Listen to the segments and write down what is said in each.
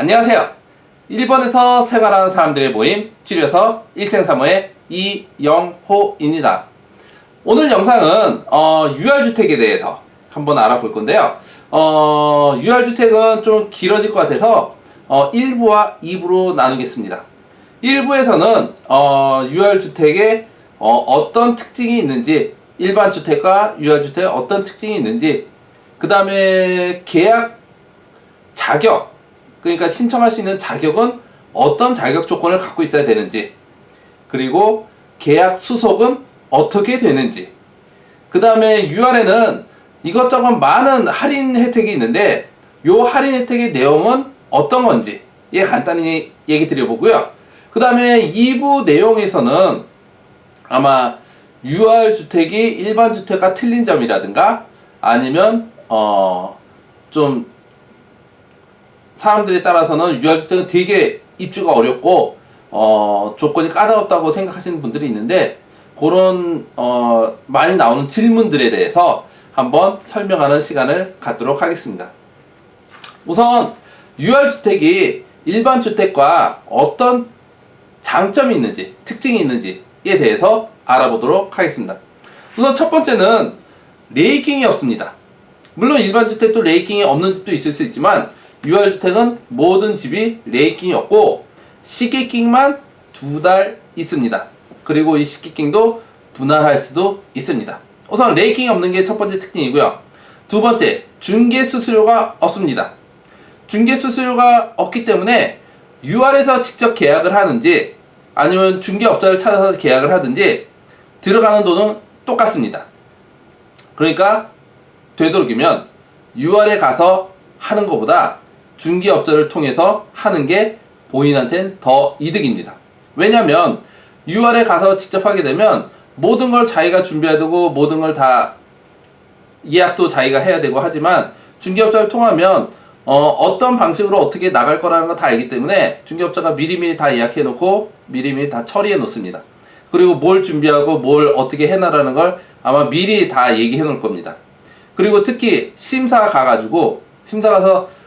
안녕하세요. 일본에서 생활하는 사람들의 모임, 줄여서 일생사모의 이영호입니다. 오늘 영상은 유알주택에 대해서 한번 알아볼 건데요. 유알주택은 좀 길어질 것 같아서 1부와 2부로 나누겠습니다. 1부에서는 유알주택에 어떤 특징이 있는지, 일반 주택과 유알주택에 어떤 특징이 있는지, 그 다음에 계약 자격, 그러니까 신청할 수 있는 자격은 어떤 자격 조건을 갖고 있어야 되는지, 그리고 계약 수속은 어떻게 되는지, 그 다음에 UR에는 이것저것 많은 할인 혜택이 있는데 요 할인 혜택의 내용은 어떤 건지 간단히 얘기 드려보고요. 그 다음에 2부 내용에서는 아마 UR주택이 일반 주택과 틀린 점이라든가 아니면 좀 사람들에 따라서는 유알주택은 되게 입주가 어렵고 조건이 까다롭다고 생각하시는 분들이 있는데, 그런 많이 나오는 질문들에 대해서 한번 설명하는 시간을 갖도록 하겠습니다. 우선 유알주택이 일반 주택과 어떤 장점이 있는지, 특징이 있는지에 대해서 알아보도록 하겠습니다. 우선 첫 번째는 레이킹이 없습니다. 물론 일반 주택도 레이킹이 없는 집도 있을 수 있지만 유알주택은 모든 집이 레이킹이 없고 식기킹만 2달 있습니다. 그리고 이 식기킹도 분할할 수도 있습니다. 우선 레이킹이 없는 게 첫 번째 특징이고요. 두 번째, 중개수수료가 없습니다. 중개수수료가 없기 때문에 UR에서 직접 계약을 하는지 아니면 중개업자를 찾아서 계약을 하든지 들어가는 돈은 똑같습니다. 그러니까 되도록이면 UR에 가서 하는 것보다 중개업자를 통해서 하는 게 본인한테는 더 이득입니다. 왜냐면 UR에 가서 직접 하게 되면 모든 걸 자기가 준비해야 되고 모든 걸 다 예약도 자기가 해야 되고 하지만 중개업자를 통하면 어떤 방식으로 어떻게 나갈 거라는 거 다 알기 때문에 중개업자가 미리미리 다 예약해 놓고 미리미리 다 처리해 놓습니다. 그리고 뭘 준비하고 뭘 어떻게 해놔라는 걸 아마 미리 다 얘기해 놓을 겁니다. 그리고 특히 심사 가가지고 심사 가서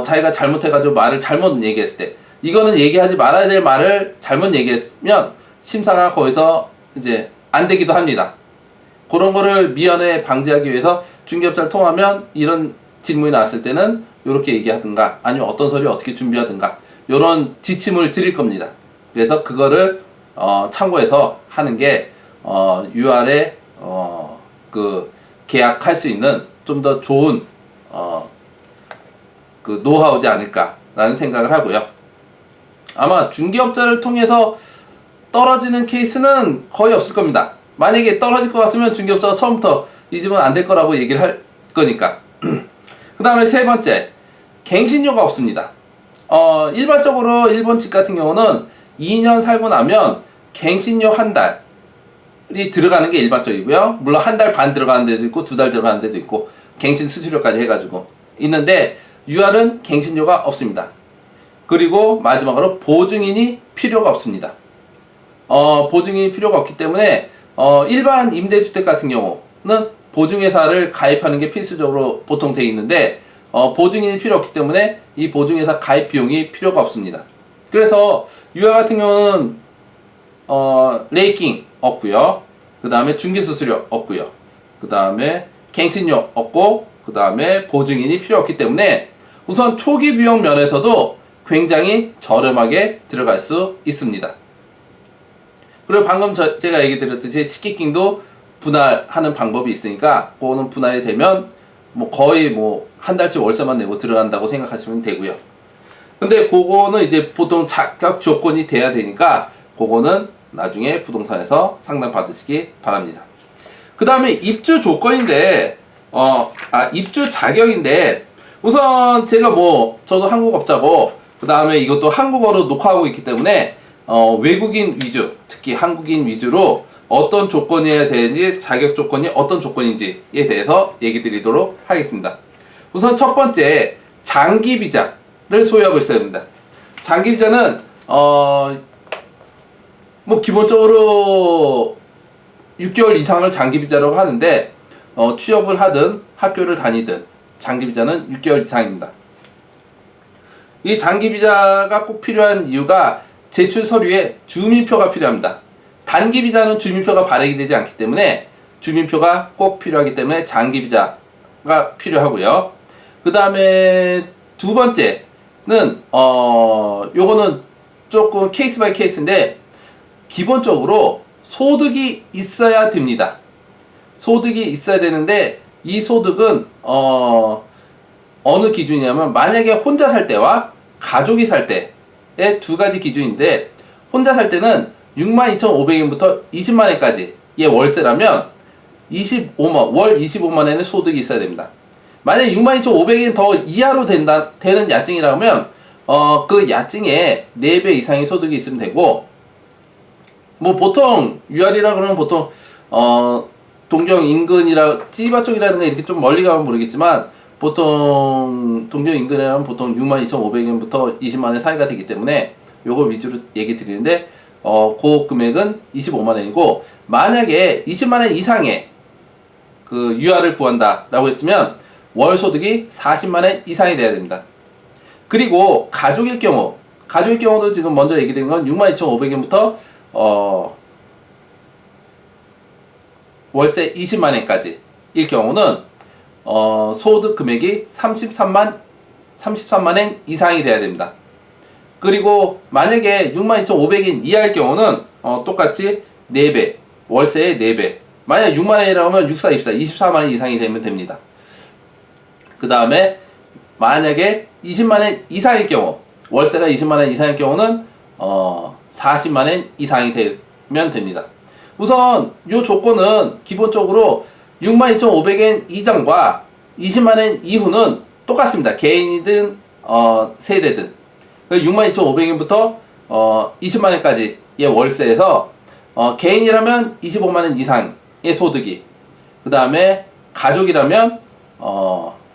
자기가 잘못해가지고 말을 잘못 얘기했을 때, 이거는 얘기하지 말아야 될 말을 잘못 얘기했으면 심사가 거기서 이제 안 되기도 합니다. 그런 거를 미연에 방지하기 위해서 중개업자를 통하면 이런 질문이 나왔을 때는 이렇게 얘기하든가 아니면 어떤 서류 어떻게 준비하든가 이런 지침을 드릴 겁니다. 그래서 그거를 참고해서 하는 게 UR에 그 계약할 수 있는 좀 더 좋은 그 노하우지 않을까라는 생각을 하고요. 아마 중개업자를 통해서 떨어지는 케이스는 거의 없을 겁니다. 만약에 떨어질 것 같으면 중개업자가 처음부터 이 집은 안 될 거라고 얘기를 할 거니까. 그 다음에 세 번째, 갱신료가 없습니다. 일반적으로 일본 집 같은 경우는 2년 살고 나면 갱신료 한 달이 들어가는 게 일반적이고요. 물론 한 달 반 들어가는 데도 있고 2달 들어가는 데도 있고 갱신 수수료까지 해가지고 있는데 UR은 갱신료가 없습니다. 그리고 마지막으로 보증인이 필요가 없습니다. 보증인이 필요가 없기 때문에 일반 임대주택 같은 경우는 보증회사를 가입하는 게 필수적으로 보통 되어 있는데 보증인이 필요 없기 때문에 이 보증회사 가입 비용이 필요가 없습니다. 그래서 UR 같은 경우는 레이킹 없고요. 그 다음에 중개수수료 없고요. 그 다음에 갱신료 없고 그 다음에 보증인이 필요 없기 때문에 우선 초기 비용 면에서도 굉장히 저렴하게 들어갈 수 있습니다. 그리고 방금 제가 얘기 드렸듯이 식기킹도 분할하는 방법이 있으니까 그거는 분할이 되면 거의 한 달치 월세만 내고 들어간다고 생각하시면 되고요. 근데 그거는 이제 보통 자격 조건이 돼야 되니까 그거는 나중에 부동산에서 상담 받으시기 바랍니다. 그 다음에 입주 조건인데 입주 자격인데, 우선 제가 저도 한국업자고 그 다음에 이것도 한국어로 녹화하고 있기 때문에 외국인 위주, 특히 한국인 위주로 어떤 조건이어야 되는지, 자격 조건이 어떤 조건인지에 대해서 얘기 드리도록 하겠습니다. 우선 첫 번째, 장기 비자를 소유하고 있어야 됩니다. 장기 비자는 기본적으로 6개월 이상을 장기 비자라고 하는데 취업을 하든 학교를 다니든 장기 비자는 6개월 이상입니다. 이 장기 비자가 꼭 필요한 이유가 제출 서류에 주민표가 필요합니다. 단기 비자는 주민표가 발행이 되지 않기 때문에 주민표가 꼭 필요하기 때문에 장기 비자가 필요하고요. 그 다음에 두 번째는 요거는 조금 케이스 바이 케이스인데 기본적으로 소득이 있어야 됩니다. 소득이 있어야 되는데 이 소득은 어느 기준이냐면 만약에 혼자 살 때와 가족이 살 때의 두 가지 기준인데 혼자 살 때는 62,500엔부터 20만엔까지의 월세라면 25만 월 25만엔의 소득이 있어야 됩니다. 만약에 62,500엔 더 이하로 되는 야증이라면 그 야증에 4배 이상의 소득이 있으면 되고 뭐 보통 UR이라 그러면 보통 동경 인근이라 찌바 쪽이라든가 이렇게 좀 멀리 가면 모르겠지만 보통 동경 인근이라면 보통 62,500엔부터 20만엔 사이가 되기 때문에 요걸 위주로 얘기 드리는데 그 금액은 25만엔이고 만약에 20만엔 이상의 그 UR을 구한다 라고 했으면 월 소득이 40만엔 이상이 돼야 됩니다. 그리고 가족일 경우도 지금 먼저 얘기 드린 건 62,500엔부터 월세 20만엔까지 일 경우는 소득 금액이 33만엔 이상이 돼야 됩니다. 그리고 만약에 62,500엔 이하일 경우는 똑같이 4배, 월세의 4배. 만약 6만엔이라고 하면 6, 4, 24, 24만엔 이상이 되면 됩니다. 그 다음에 만약에 20만엔 이상일 경우, 월세가 20만엔 이상일 경우는 40만엔 이상이 되면 됩니다. 우선 이 조건은 기본적으로 62,500엔 이전과 20만엔 이후는 똑같습니다. 개인이든 세대든 62,500엔부터 20만엔까지의 월세에서 개인이라면 25만엔 이상의 소득이, 그 다음에 가족이라면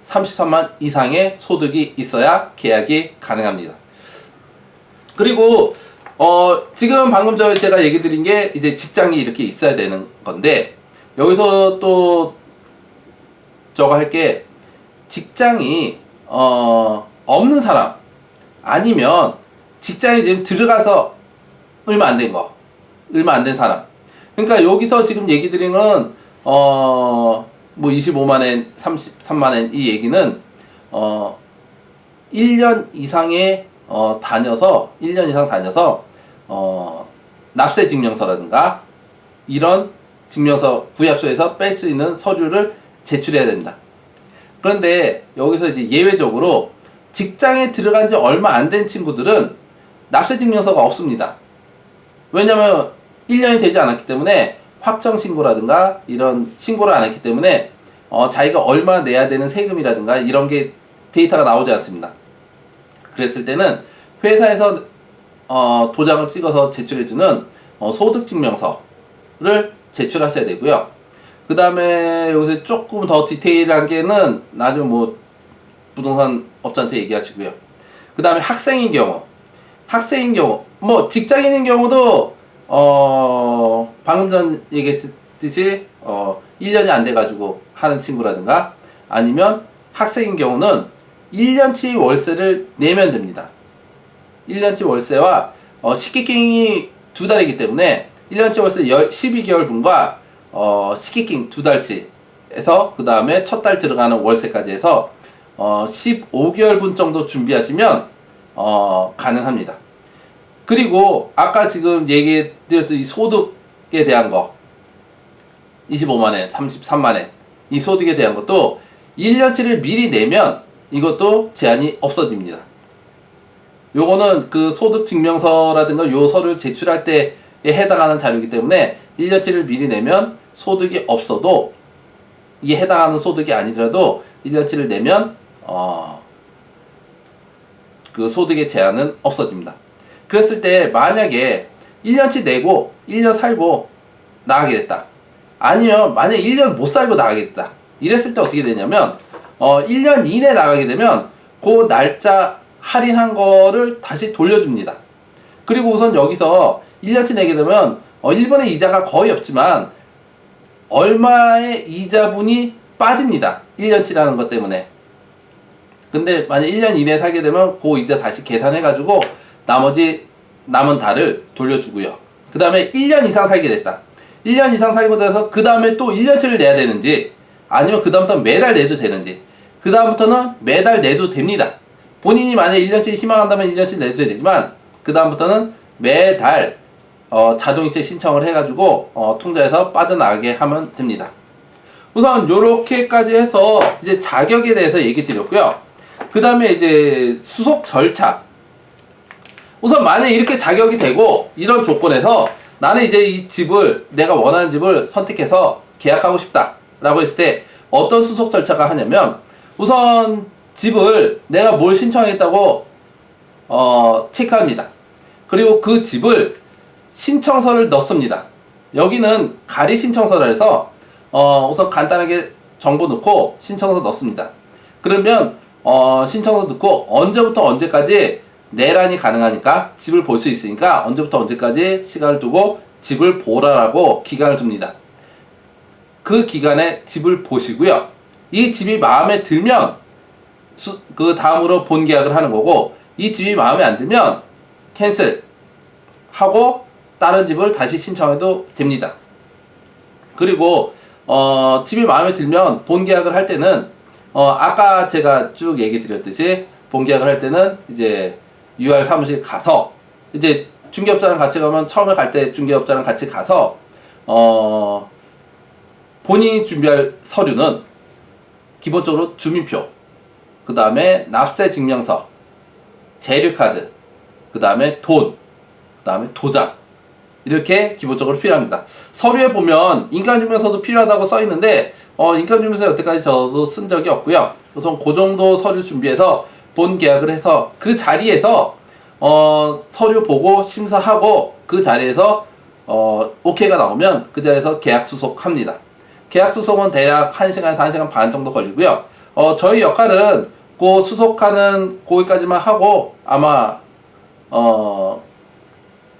33만 이상의 소득이 있어야 계약이 가능합니다. 그리고 지금 방금 제가 얘기 드린 게 이제 직장이 이렇게 있어야 되는 건데 여기서 또 저거 할 게 직장이 없는 사람 아니면 직장에 지금 들어가서 얼마 안 된 사람. 그러니까 여기서 지금 얘기 드린 건 뭐 25만엔, 33만엔 이 얘기는 1년 이상의 1년 이상 다녀서 납세 증명서라든가 이런 증명서 구약소에서 뺄 수 있는 서류를 제출해야 됩니다. 그런데 여기서 이제 예외적으로 직장에 들어간 지 얼마 안 된 친구들은 납세 증명서가 없습니다. 왜냐면 1년이 되지 않았기 때문에 확정 신고라든가 이런 신고를 안 했기 때문에 자기가 얼마 내야 되는 세금이라든가 이런 게 데이터가 나오지 않습니다. 그랬을 때는 회사에서 도장을 찍어서 제출해주는 소득증명서를 제출하셔야 되고요. 그 다음에 여기서 조금 더 디테일한 게는 나중에 뭐 부동산 업자한테 얘기하시고요. 그 다음에 학생인 경우 뭐 직장인인 경우도 방금 전 얘기했듯이 1년이 안 돼가지고 하는 친구라든가 아니면 학생인 경우는 1년치 월세를 내면 됩니다. 1년치 월세와 식기킹이 2달이기 때문에 1년치 월세 12개월 분과 식기킹 2달치 해서 그 다음에 첫 달 들어가는 월세까지 해서 15개월 분 정도 준비하시면 가능합니다. 그리고 아까 지금 얘기드렸던 이 소득에 대한 거 25만엔, 33만엔 이 소득에 대한 것도 1년치를 미리 내면 이것도 제한이 없어집니다. 요거는 그 소득증명서라든가 요 서류 제출할 때에 해당하는 자료이기 때문에 1년치를 미리 내면 소득이 없어도 이게 해당하는 소득이 아니더라도 1년치를 내면 그 소득의 제한은 없어집니다. 그랬을 때 만약에 1년치 내고 1년 살고 나가게 됐다. 아니면 만약에 1년 못 살고 나가게 됐다. 이랬을 때 어떻게 되냐면 1년 이내 나가게 되면 그 날짜 할인한 거를 다시 돌려줍니다. 그리고 우선 여기서 1년치 내게 되면 일본의 이자가 거의 없지만 얼마의 이자분이 빠집니다. 1년치라는 것 때문에. 근데 만약 1년 이내에 살게 되면 그 이자 다시 계산해가지고 나머지 남은 달을 돌려주고요. 그 다음에 1년 이상 살게 됐다. 1년 이상 살고 나서 그 다음에 또 1년치를 내야 되는지 아니면 그 다음부터 매달 내도 되는지 그 다음부터는 매달 내도 됩니다. 본인이 만약 1년치 희망한다면 1년치 내도 되지만 그 다음부터는 매달 자동이체 신청을 해가지고 통장에서 빠져나가게 하면 됩니다. 우선 요렇게까지 해서 이제 자격에 대해서 얘기 드렸고요. 그 다음에 이제 수속 절차. 우선 만약에 이렇게 자격이 되고 이런 조건에서 나는 이제 이 집을 내가 원하는 집을 선택해서 계약하고 싶다 라고 했을 때 어떤 수속 절차가 하냐면 우선 집을 내가 뭘 신청했다고 체크합니다. 그리고 그 집을 신청서를 넣습니다. 여기는 가리 신청서라 해서 우선 간단하게 정보 넣고 신청서 넣습니다. 그러면 신청서 넣고 언제부터 언제까지 내란이 가능하니까 집을 볼 수 있으니까 언제부터 언제까지 시간을 두고 집을 보라라고 기간을 줍니다. 그 기간에 집을 보시고요. 이 집이 마음에 들면 그 다음으로 본 계약을 하는 거고 이 집이 마음에 안 들면 캔슬 하고 다른 집을 다시 신청해도 됩니다. 그리고 집이 마음에 들면 본 계약을 할 때는 아까 제가 쭉 얘기 드렸듯이 본 계약을 할 때는 이제 UR 사무실 가서 이제 중개업자랑 같이 가면 처음에 갈 때 중개업자랑 같이 가서 본인이 준비할 서류는 기본적으로 주민표, 그 다음에 납세 증명서, 재료카드, 그 다음에 돈, 그 다음에 도장 이렇게 기본적으로 필요합니다. 서류에 보면 인감증명서도 필요하다고 써 있는데 인감증명서 여태까지 저도 쓴 적이 없고요. 우선 그 정도 서류 준비해서 본 계약을 해서 그 자리에서 서류 보고 심사하고 그 자리에서 오케이가 나오면 그 자리에서 계약 수속합니다. 계약 수속은 대략 1시간에서 1시간 반 정도 걸리고요. 저희 역할은 그 수속하는 거기까지만 하고 아마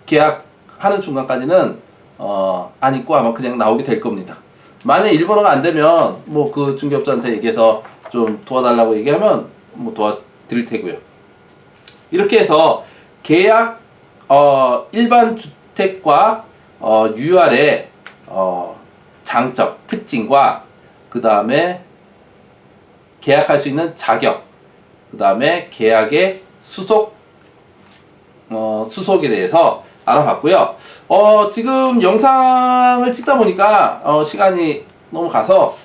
계약하는 중간까지는 안 있고 아마 그냥 나오게 될 겁니다. 만약 일본어가 안 되면 뭐 그 중개업자한테 얘기해서 좀 도와달라고 얘기하면 뭐 도와드릴 테고요. 이렇게 해서 계약 일반 주택과 UR의 장점, 특징과 그 다음에 계약할 수 있는 자격, 그 다음에 계약의 수속에 대해서 알아봤고요. 지금 영상을 찍다 보니까 시간이 너무 가서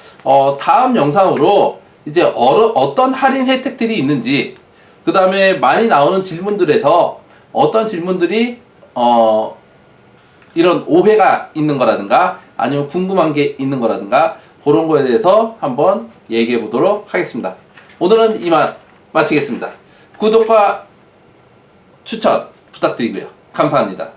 다음 영상으로 이제 어떤 할인 혜택들이 있는지, 그 다음에 많이 나오는 질문들에서 어떤 질문들이 이런 오해가 있는 거라든가 아니면 궁금한 게 있는 거라든가 그런 거에 대해서 한번 얘기해 보도록 하겠습니다. 오늘은 이만 마치겠습니다. 구독과 추천 부탁드리고요. 감사합니다.